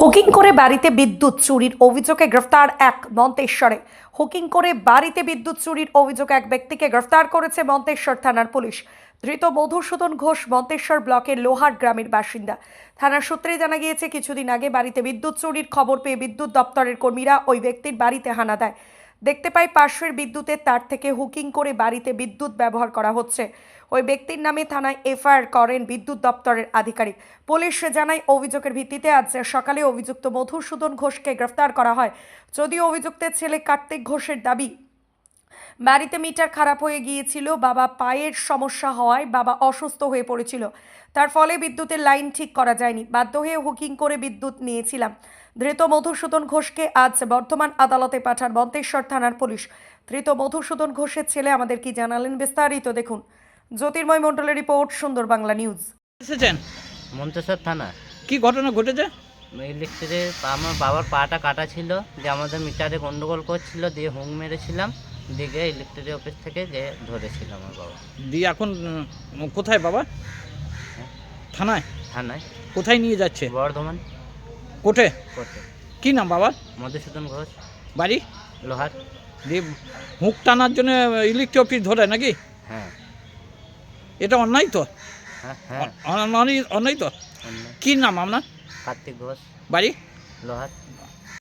Hooking করে বাড়িতে বিদ্যুৎ চুরির অভিযোগে গ্রেফতার এক মন্তেশ্বরে। হুকিং করে বাড়িতে বিদ্যুৎ চুরির অভিযোগে এক ব্যক্তিকে গ্রেফতার করেছে মন্তেশ্বর থানার পুলিশ। ধৃত মধুসূদন ঘোষ মন্তেশ্বর ব্লকের লোহার গ্রামের বাসিন্দা। থানার সূত্রে জানা গিয়েছে, কিছুদিন আগে বাড়িতে বিদ্যুৎ চুরির খবর পেয়ে বিদ্যুৎ দপ্তরের কর্মীরা ওই ব্যক্তির বাড়িতে হানা দেয়। দেখতে পাই পাশের বিদ্যুতের তার থেকে হুকিং করে বাড়িতে বিদ্যুৎ ব্যবহার করা হচ্ছে। ওই ব্যক্তির নামে থানায় এফআইআর করেন বিদ্যুৎ দপ্তরের আধিকারিক। পুলিশ জানায়, অভিযোগের ভিত্তিতে আজ সকালে অভিযুক্ত মধুসূদন ঘোষকে গ্রেফতার করা হয়। যদিও অভিযুক্তের ছেলে কার্তিক ঘোষের দাবি, বাড়িতে মিটার খারাপ হয়ে গিয়েছিল, বাবা পায়ের সমস্যা হওয়ায় বাবা অসুস্থ হয়ে পড়েছিল, তার ফলে বিদ্যুতের লাইন ঠিক করা যায়নি, বাধ্য হয়ে হুকিং করে বিদ্যুৎ নিয়েছিলাম। ধৃত মধুসূদন ঘোষকে আজ বর্ধমান আদালতে পাঠান মন্তেশ্বর থানার পুলিশ। ধৃত মধুসূদন ঘোষের ছেলে আমাদের কি জানালেন বিস্তারিত দেখুন। জ্যোতির্ময় মণ্ডলের রিপোর্ট, সুন্দর বাংলা নিউজ। এসেছেন মন্তেশ্বর থানা। কি ঘটনা ঘটেছে? ইলেকট্রিকের আমার বাবার পাটা কাটা ছিল, যে আমাদের মিটারে গন্ডগোল করছিল, দিয়ে হুঁক মেরেছিলাম, দিয়ে ইলেকট্রিক অফিস থেকে যে ধরেছিল আমার বাবা। দিয়ে এখন কোথায় বাবা? থানায়? থানায়। কোথায় নিয়ে যাচ্ছে? বর্ধমান কোর্টে। কোর্টে। কি নাম বাবার? মধুসূদন ঘোষ, বাড়ি? লোহার। দিয়ে হুঁক টানার জন্য ইলেকট্রিক অফিস ধরে নাকি? হ্যাঁ এটা অন্যায় তো? হ্যাঁ হ্যাঁ অন্যায় তো? অন্য। কি নাম আপনার? কার্তিক ঘোষ, বাড়ি? লোহার।